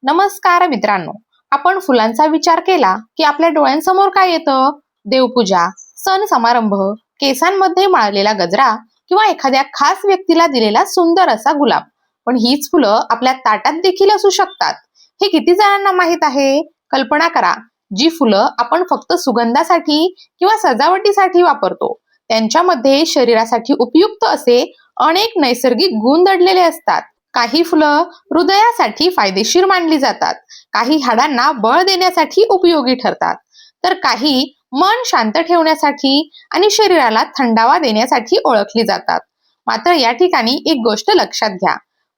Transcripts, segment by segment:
नमस्कार मित्रांनो. आपण फुलांचा विचार केला की आपल्या डोळ्यांसमोर काय येतं? देवपूजा, सण समारंभ, केसांमध्ये माळलेला गजरा किंवा एखाद्या खास व्यक्तीला दिलेला सुंदर असा गुलाब. पण हीच फुलं आपल्या ताटात देखील असू शकतात. हे किती जणांना माहित आहे? कल्पना करा, जी फुलं आपण फक्त सुगंधासाठी किंवा सजावटीसाठी वापरतो, त्यांच्यामध्ये शरीरासाठी उपयुक्त असे अनेक नैसर्गिक गुण दडलेले असतात. काही फुलं हृदयासाठी फायदेशीर मानली जातात, काही हाडांना बळ देण्यासाठी उपयोगी ठरतात, तर काही मन शांत ठेवण्यासाठी आणि शरीराला थंडावा देण्यासाठी ओळखली जातात. मात्र या ठिकाणी एक गोष्ट लक्षात घ्या: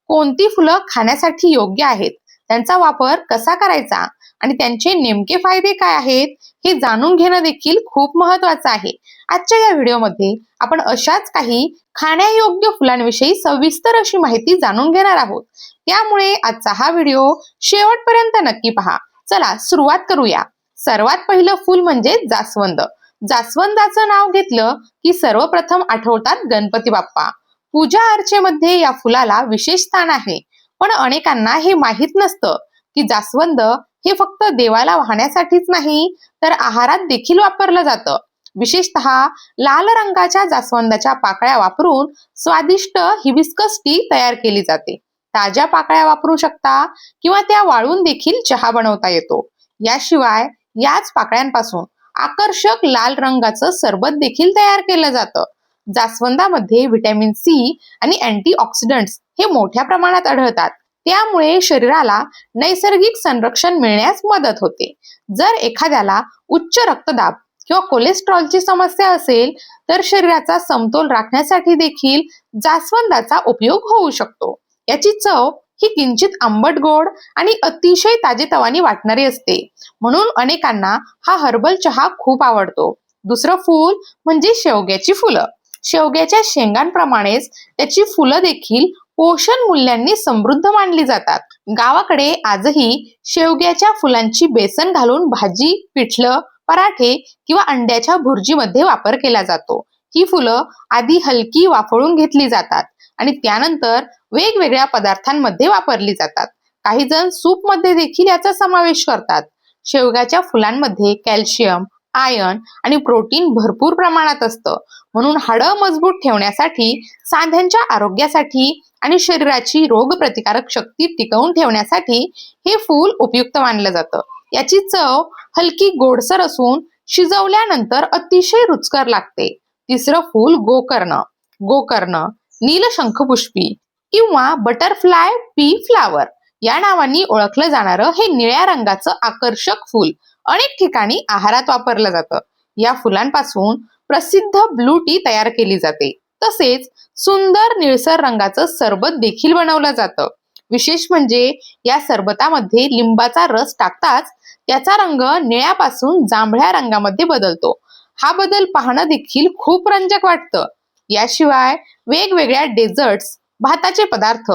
कोणती फुलं खाण्यासाठी योग्य आहेत, त्यांचा वापर कसा करायचा आणि त्यांचे नेमके फायदे काय आहेत, हे जाणून घेणं देखील खूप महत्वाचं आहे. आजच्या या व्हिडिओमध्ये आपण अशाच काही खाण्यायोग्य फुलांविषयी सविस्तर अशी माहिती जाणून घेणार आहोत. त्यामुळे आजचा हा व्हिडिओ शेवटपर्यंत नक्की पहा. चला सुरुवात करूया. सर्वात पहिलं फूल म्हणजे जास्वंद. जास्वंदाचं नाव घेतलं की सर्वप्रथम आठवतात गणपती बाप्पा. पूजा अर्चेमध्ये या फुलाला विशेष स्थान आहे. पण अनेकांना हे माहीत नसतं की जास्वंद हे फक्त देवाला वाहण्यासाठीच नाही, तर आहारात देखील वापरलं जातं. विशेषतः लाल रंगाच्या जास्वंदाच्या पाकळ्या वापरून स्वादिष्ट हिबिस्कस टी तयार केली जाते. ताज्या पाकळ्या वापरू शकता किंवा त्या वाळून देखील चहा बनवता येतो. याशिवाय याच पाकळ्यांपासून आकर्षक लाल रंगाचं सरबत देखील तयार केलं जातं. जास्वंदामध्ये व्हिटॅमिन सी आणि अँटीऑक्सिडंट्स हे मोठ्या प्रमाणात आढळतात. त्यामुळे शरीराला नैसर्गिक संरक्षण मिळण्यास मदत होते. जर एखाद्याला उच्च रक्तदाब किंवा कोलेस्ट्रॉलची समस्या असेल, तर शरीराचा समतोल राखण्यासाठी देखील जास्वंदाचा उपयोग होऊ शकतो. याची चव ही किंचित आंबट गोड आणि अतिशय ताजेतवानी वाटणारी असते, म्हणून अनेकांना हा हर्बल चहा खूप आवडतो. दुसरं फूल म्हणजे शेवग्याची फुलं. शेवग्याच्या शेंगांप्रमाणेच त्याची फुलं देखील पोषण मूल्यांनी समृद्ध मानली जातात. गावाकडे आजही शेवग्याच्या फुलांची बेसन घालून भाजी, पिठलं, पराठे किंवा अंड्याच्या भुर्जीमध्ये वापर केला जातो. ही फुलं आधी हलकी वाफळून घेतली जातात आणि त्यानंतर वेगवेगळ्या पदार्थांमध्ये वापरली जातात. काही जण सूप मध्ये देखील याचा समावेश करतात. शेवग्याच्या फुलांमध्ये कॅल्शियम, आयर्न आणि प्रोटीन भरपूर प्रमाणात असतं, म्हणून हाडं मजबूत ठेवण्यासाठी, सांध्यांच्या आरोग्यासाठी आणि शरीराची रोगप्रतिकारक शक्ती टिकवून ठेवण्यासाठी हे फूल उपयुक्त मानलं जातं. याची चव हलकी गोडसर असून शिजवल्यानंतर अतिशय रुचकर लागते. तिसरं फूल गोकर्ण. गोकर्ण, नीलशंखपुष्पी किंवा बटरफ्लाय पी फ्लावर या नावांनी ओळखलं जाणारं हे निळ्या रंगाचं आकर्षक फूल अनेक ठिकाणी आहारात वापरलं जातं. या फुलांपासून प्रसिद्ध ब्लू टी तयार केली जाते. तसेच सुंदर निळसर रंगाचं सरबत देखील बनवलं जातं. विशेष म्हणजे या सरबतामध्ये लिंबाचा रस टाकताच त्याचा रंग निळ्यापासून जांभळ्या रंगामध्ये बदलतो. हा बदल पाहणं देखील खूप रंजक वाटतं. याशिवाय वेगवेगळ्या डेझर्ट्स, भाताचे पदार्थ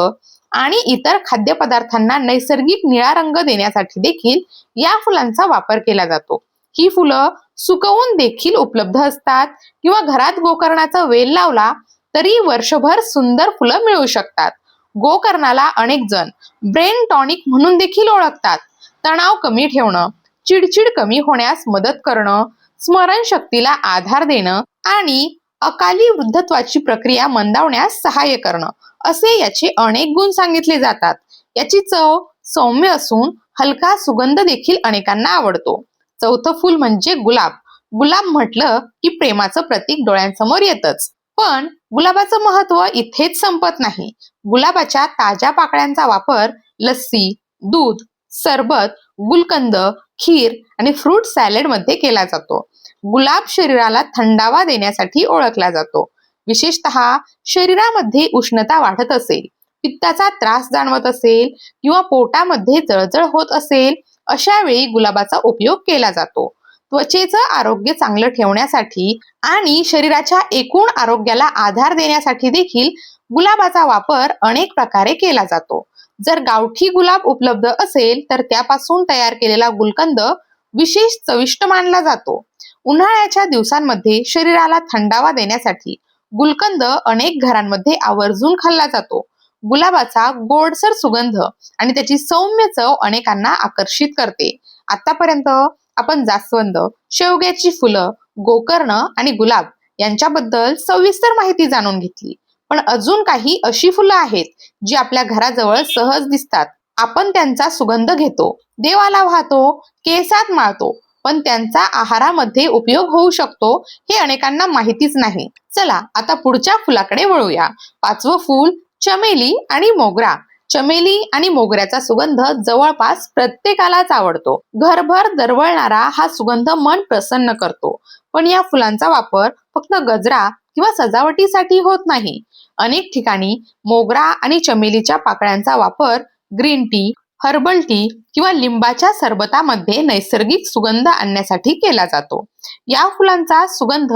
आणि इतर खाद्यपदार्थांना नैसर्गिक निळा रंग देण्यासाठी देखील या फुलांचा वापर केला जातो. ही फुलं सुकवून देखील उपलब्ध असतात किंवा घरात गोकर्णाचा वेल लावला तरी वर्षभर सुंदर फुलं मिळू शकतात. गोकर्णाला अनेक जण ब्रेन टॉनिक म्हणून देखील ओळखतात. तणाव कमी ठेवणं, चिडचिड कमी होण्यास मदत करणं, स्मरणशक्तीला आधार देणं आणि अकाली वृद्धत्वाची प्रक्रिया मंदावण्यास सहाय्य करणं, असे याचे अनेक गुण सांगितले जातात. याची चव सौम्य असून हलका सुगंध देखील अनेकांना आवडतो. चौथं फूल म्हणजे गुलाब. गुलाब म्हटलं की प्रेमाचं प्रतीक डोळ्यांसमोर येतच. पण गुलाबाचं महत्व इथेच संपत नाही. गुलाबाच्या ताज्या पाकळ्यांचा वापर लस्सी, दूध, सरबत, गुलकंद, खीर आणि फ्रूट सॅलड मध्ये केला जातो. गुलाब शरीराला थंडावा देण्यासाठी ओळखला जातो. विशेषतः शरीरामध्ये उष्णता वाढत असेल, पित्ताचा त्रास जाणवत असेल किंवा पोटामध्ये जळजळ होत असेल, अशा वेळी गुलाबाचा उपयोग केला जातो. त्वचेचं आरोग्य चांगलं ठेवण्यासाठी आणि शरीराच्या एकूण आरोग्याला आधार देण्यासाठी देखील गुलाबाचा वापर अनेक प्रकारे केला जातो. जर गावठी गुलाब उपलब्ध असेल तर त्यापासून तयार केलेला गुलकंद विशेष चविष्ट मानला जातो. उन्हाळ्याच्या दिवसांमध्ये शरीराला थंडावा देण्यासाठी गुलकंद अनेक घरांमध्ये आवर्जून खाल्ला जातो. गुलाबाचा गोडसर सुगंध आणि त्याची सौम्य चव अनेकांना आकर्षित करते. आतापर्यंत आपण जास्वंद, शेवग्याची फुलं, गोकर्ण आणि गुलाब यांच्याबद्दल सविस्तर माहिती जाणून घेतली. पण अजून काही अशी फुलं आहेत जी आपल्या घराजवळ सहज दिसतात. आपण त्यांचा सुगंध घेतो, देवाला वाहतो, केसात माळतो, पण त्यांचा आहारामध्ये उपयोग होऊ शकतो हे अनेकांना माहितीच नाही. चला आता पुढच्या फुलाकडे वळूया. 5वं फूल चमेली आणि मोगरा. चमेली आणि मोगऱ्याचा सुगंध जवळपास प्रत्येकालाच आवडतो. घरभर दरवळणारा हा सुगंध मन प्रसन्न करतो. पण या फुलांचा वापर फक्त गजरा किंवा सजावटीसाठी होत नाही. अनेक ठिकाणी मोगरा आणि चमेलीच्या पाकळ्यांचा वापर ग्रीन टी, हर्बल टी किंवा लिंबाच्या सरबतामध्ये नैसर्गिक सुगंध आणण्यासाठी केला जातो. या फुलांचा सुगंध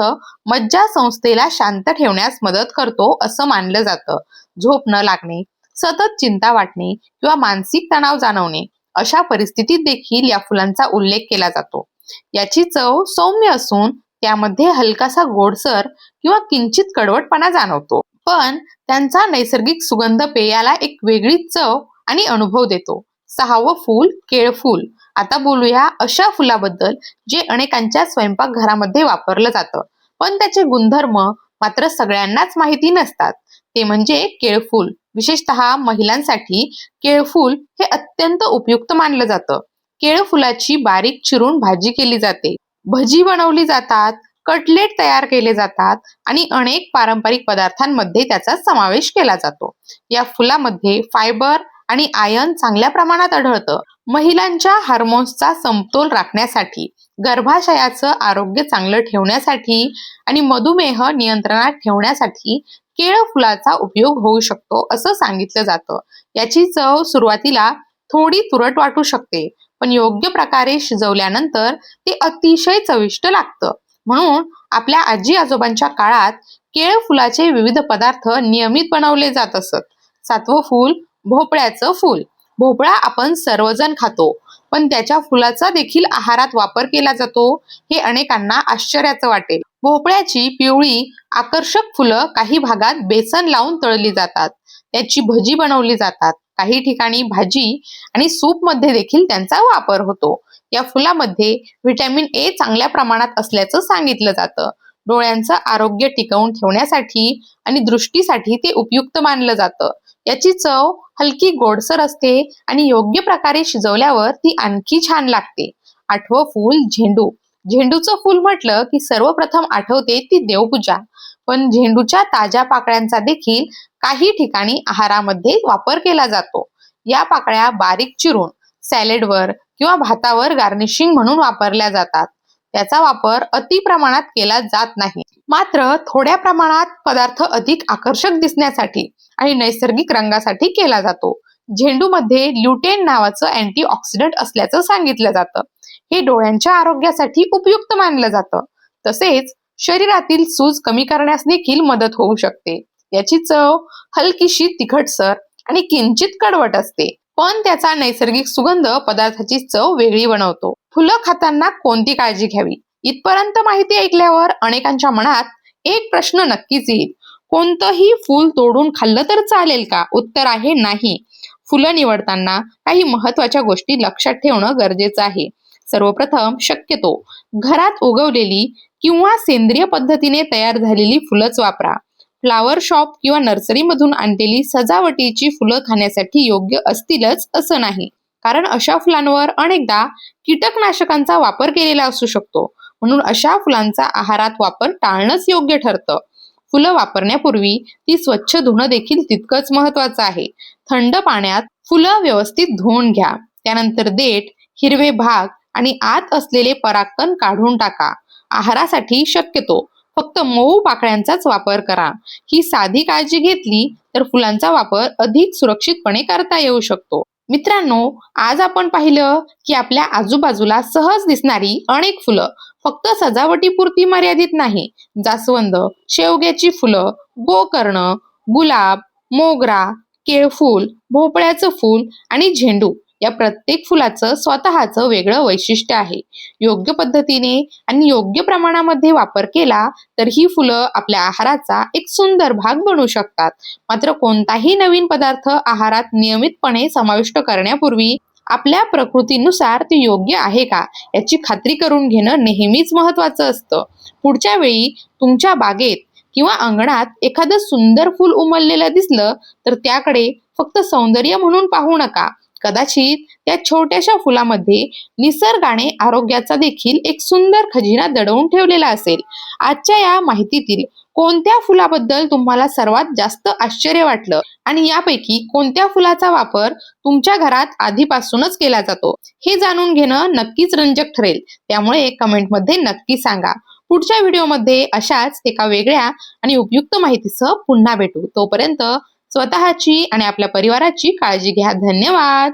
मज्जा संस्थेला शांत ठेवण्यास मदत करतो असं मानलं जातं. झोप न लागणे, सतत चिंता वाटणे किंवा मानसिक तणाव जाणवणे अशा परिस्थितीत देखील या फुलांचा उल्लेख केला जातो. याची चव सौम्य असून त्यामध्ये हलकासा गोडसर किंवा किंचित कडवटपणा जाणवतो. पण त्यांचा नैसर्गिक सुगंध पेयाला एक वेगळीच चव आणि अनुभव देतो. 6वं फूल केळफूल. आता बोलूया अशा फुलाबद्दल जे अनेकांच्या स्वयंपाकघरामध्ये वापरलं जातं, पण त्याचे गुणधर्म मात्र सगळ्यांनाच माहिती नसतात. ते म्हणजे केळफूल. विशेषतः महिलांसाठी केळफूल हे अत्यंत उपयुक्त मानलं जातं. केळफुलाची बारीक चिरून भाजी केली जाते, भजी बनवली जातात, कटलेट तयार केले जातात आणि अनेक पारंपरिक पदार्थांमध्ये त्याचा समावेश केला जातो. या फुलामध्ये फायबर आणि आयर्न चांगल्या प्रमाणात आढळतं. महिलांच्या हार्मोन्सचा समतोल राखण्यासाठी, गर्भाशयाचं आरोग्य चांगलं ठेवण्यासाठी आणि मधुमेह नियंत्रणात ठेवण्यासाठी केळ फुलाचा उपयोग होऊ शकतो असं सांगितलं जातं. याची चव सुरुवातीला थोडी तुरट वाटू शकते, पण योग्य प्रकारे शिजवल्यानंतर ते अतिशय चविष्ट लागतं. म्हणून आपल्या आजी आजोबांच्या काळात केळ फुलाचे विविध पदार्थ नियमित बनवले जात असत. 7वं फूल भोपळ्याचं फूल. भोपळा आपण सर्वजण खातो, पण त्याच्या फुलाचा देखील आहारात वापर केला जातो हे अनेकांना आश्चर्याचं वाटेल. भोपळ्याची पिवळी आकर्षक फुलं काही भागात बेसन लावून तळली जातात, त्याची भजी बनवली जातात. काही ठिकाणी भाजी आणि सूप मध्ये देखील त्यांचा वापर होतो. या फुलामध्ये व्हिटॅमिन ए चांगल्या प्रमाणात असल्याचं सांगितलं जातं. डोळ्यांचं आरोग्य टिकवून ठेवण्यासाठी आणि दृष्टीसाठी ते उपयुक्त मानलं जातं. याची चव हलकी गोडसर असते आणि योग्य प्रकारे शिजवल्यावर ती आणखी छान लागते. 8वं फूल झेंडू. झेंडूचं फूल म्हटलं की सर्वप्रथम आठवते ती देवपूजा, पण झेंडूच्या ताज्या पाकळ्यांचा देखील काही ठिकाणी आहारामध्ये वापर केला जातो. या पाकळ्या बारीक चिरून सॅलेडवर किंवा भातावर गार्निशिंग म्हणून वापरल्या जातात. त्याचा वापर अति प्रमाणात केला जात नाही, मात्र थोड्या प्रमाणात पदार्थ अधिक आकर्षक दिसण्यासाठी आणि नैसर्गिक रंगासाठी केला जातो. झेंडूमध्ये ल्युटेन नावाचं अँटीऑक्सिडंट असल्याचं सांगितलं जातं. हे डोळ्यांच्या आरोग्यासाठी उपयुक्त मानलं जातं. तसेच शरीरातील सूज कमी करण्यास देखील मदत होऊ शकते. याची चव हलकीशी तिखटसर आणि किंचित कडवट असते, पण त्याचा नैसर्गिक सुगंध पदार्थाची चव वेगळी बनवतो. फुलं खाताना कोणती काळजी घ्यावी? इथपर्यंत माहिती ऐकल्यावर अनेकांच्या मनात एक प्रश्न नक्कीच येईल. कोणतंही फूल तोडून खाल्लं तर चालेल का? उत्तर आहे नाही. फुलं निवडताना काही महत्त्वाच्या गोष्टी लक्षात ठेवणं गरजेचं आहे. सर्वप्रथम शक्यतो घरात उगवलेली किंवा सेंद्रिय पद्धतीने तयार झालेली फुलंच वापरा. फ्लावर शॉप किंवा नर्सरीमधून आणलेली सजावटीची फुलं खाण्यासाठी योग्य असतीलच असं नाही, कारण अशा फुलांवर अनेकदा कीटकनाशकांचा वापर केलेला असू शकतो. म्हणून अशा फुलांचा आहारात वापर टाळणंच योग्य ठरतं. फुलं वापरण्यापूर्वी ती स्वच्छ धुणं देखील तितकंच महत्वाचं आहे. थंड पाण्यात फुलं व्यवस्थित धुवून घ्या. त्यानंतर देठ, हिरवे भाग आणि आत असलेले परागकण काढून टाका. आहारासाठी शक्यतो फक्त मऊ पाकळ्यांचाच वापर करा. ही साधी काळजी घेतली तर फुलांचा वापर अधिक सुरक्षितपणे करता येऊ शकतो. मित्रांनो, आज आपण पाहिलं की आपल्या आजूबाजूला सहज दिसणारी अनेक फुलं फक्त सजावटीपुरती मर्यादित नाही. जास्वंद, शेवग्याची फुलं, गोकर्ण, गुलाब, मोगरा, केळफूल, भोपळ्याचं फूल आणि झेंडू या प्रत्येक फुलाचं स्वतःचं वेगळं वैशिष्ट्य आहे. योग्य पद्धतीने आणि योग्य प्रमाणामध्ये वापर केला तर ही फुलं आपल्या आहाराचा एक सुंदर भाग बनू शकतात. मात्र कोणताही नवीन पदार्थ आहारात नियमितपणे समाविष्ट करण्यापूर्वी आपल्या प्रकृतीनुसार ते योग्य आहे का याची खात्री करून घेणं नेहमीच महत्वाचं असतं. पुढच्या वेळी तुमच्या बागेत किंवा अंगणात एखादं सुंदर फूल उमललेलं दिसलं तर त्याकडे फक्त सौंदर्य म्हणून पाहू नका. कदाचित त्या छोट्याशा फुलामध्ये निसर्गाने आरोग्याचा देखील एक सुंदर खजिना दडवून ठेवलेला असेल. आजच्या या माहितीतील कोणत्या फुलाबद्दल तुम्हाला सर्वात जास्त आश्चर्य वाटलं आणि यापैकी कोणत्या फुलाचा वापर तुमच्या घरात आधीपासूनच केला जातो हे जाणून घेणं नक्कीच रंजक ठरेल. त्यामुळे कमेंटमध्ये नक्की सांगा. पुढच्या व्हिडिओमध्ये अशाच एका वेगळ्या आणि उपयुक्त माहितीसह पुन्हा भेटू. तोपर्यंत स्वतःची आणि आपल्या परिवाराची काळजी घ्या. धन्यवाद.